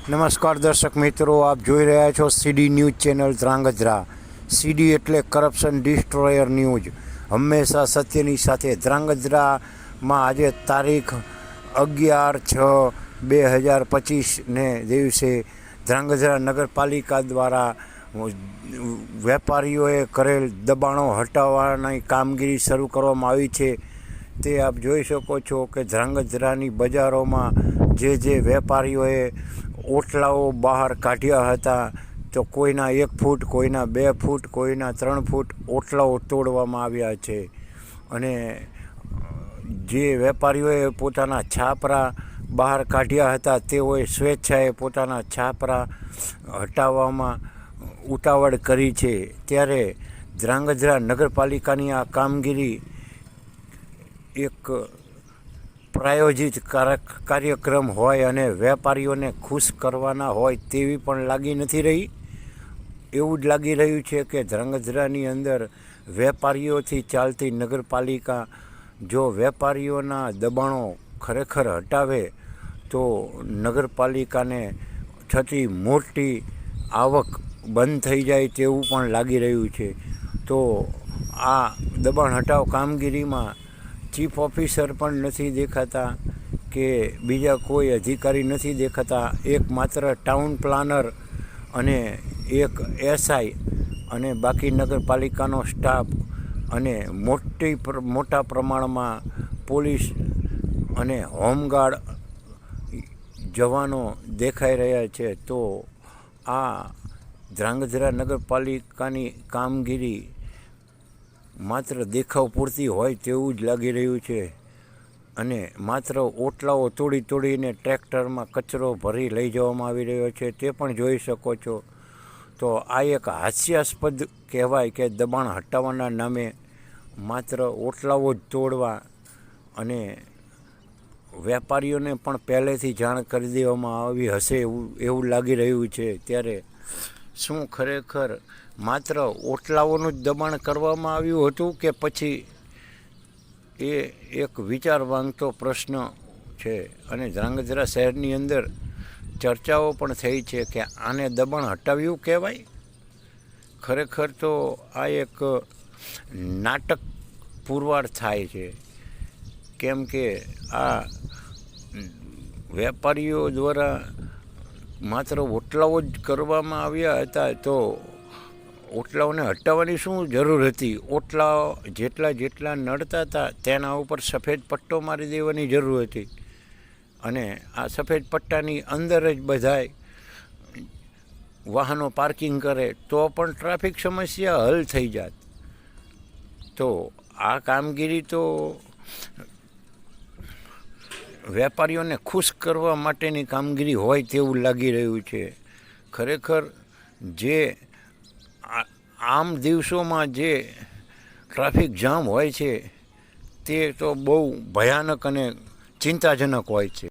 નમસ્કાર દર્શક મિત્રો, આપ જોઈ રહ્યા છો સીડી ન્યૂઝ ચેનલ ધ્રાંગધ્રા. સીડી એટલે કરપ્શન ડિસ્ટ્રોયર ન્યૂઝ, હંમેશા સત્યની સાથે. ધ્રાંગધ્રામાં આજે તારીખ 11/6/2025ને દિવસે ધ્રાંગધ્રા નગરપાલિકા દ્વારા વેપારીઓએ કરેલ દબાણો હટાવવાની કામગીરી શરૂ કરવામાં આવી છે. તે આપ જોઈ શકો છો કે ધ્રાંગધ્રાની બજારોમાં જે વેપારીઓએ ઓટલાઓ બહાર કાઢ્યા હતા, તો કોઈના 1 ફૂટ, કોઈના 2 ફૂટ, કોઈના 3 ફૂટ ઓટલાઓ તોડવામાં આવ્યા છે. અને જે વેપારીઓએ પોતાના છાપરા બહાર કાઢ્યા હતા, તેઓએ સ્વેચ્છાએ પોતાના છાપરા હટાવવામાં ઉતાવળ કરી છે. ત્યારે ધ્રાંગધ્રા નગરપાલિકાની આ કામગીરી એક પ્રાયોજિત કાર્યક્રમ હોય અને વેપારીઓને ખુશ કરવાના હોય તેવી પણ લાગી નથી રહી. એવું જ લાગી રહ્યું છે કે ધ્રાંગધ્રાની અંદર વેપારીઓથી ચાલતી નગરપાલિકા જો વેપારીઓના દબાણો ખરેખર હટાવે તો નગરપાલિકાને થતી મોટી આવક બંધ થઈ જાય તેવું પણ લાગી રહ્યું છે. તો આ દબાણ હટાવ કામગીરીમાં ચીફ ઓફિસર પણ નથી દેખાતા કે બીજા કોઈ અધિકારી નથી દેખાતા. એક માત્ર ટાઉન પ્લાનર અને એક એસઆઈ અને બાકી નગરપાલિકાનો સ્ટાફ અને મોટા પ્રમાણમાં પોલીસ અને હોમગાર્ડ જવાનો દેખાઈ રહ્યા છે. તો આ ધ્રાંગધ્રા નગરપાલિકાની કામગીરી માત્ર દેખાવ પૂરતી હોય તેવું જ લાગી રહ્યું છે. અને માત્ર ઓટલાઓ તોડીને ટ્રેક્ટરમાં કચરો ભરી લઈ જવામાં આવી રહ્યો છે, તે પણ જોઈ શકો છો. તો આ એક હાસ્યાસ્પદ કહેવાય કે દબાણ હટાવવાના નામે માત્ર ઓટલાઓ જ તોડવા, અને વેપારીઓને પણ પહેલેથી જાણ કરી દેવામાં આવી હશે એવું લાગી રહ્યું છે. ત્યારે શું ખરેખર માત્ર ઓટલાઓનું જ દબાણ કરવામાં આવ્યું હતું કે પછી એ એક વિચાર માંગતો પ્રશ્ન છે. અને ધ્રાંગધ્રા શહેરની અંદર ચર્ચાઓ પણ થઈ છે કે આને દબાણ હટાવ્યું કહેવાય. ખરેખર તો આ એક નાટક પુરવાર થાય છે, કેમ કે આ વેપારીઓ દ્વારા માત્ર ઓટલાઓ જ કરવામાં આવ્યા હતા, તો ઓટલાઓને હટાવવાની શું જરૂર હતી? ઓટલા જેટલા નડતા હતા તેના ઉપર સફેદ પટ્ટો મારી દેવાની જરૂર હતી, અને આ સફેદ પટ્ટાની અંદર જ બધાય વાહનો પાર્કિંગ કરે તો પણ ટ્રાફિક સમસ્યા હલ થઈ જાત. તો આ કામગીરી તો વેપારીઓને ખુશ કરવા માટેની કામગીરી હોય તેવું લાગી રહ્યું છે. ખરેખર જે આમ દિવસોમાં જે ટ્રાફિક જામ હોય છે તે તો બહુ ભયાનક અને ચિંતાજનક હોય છે.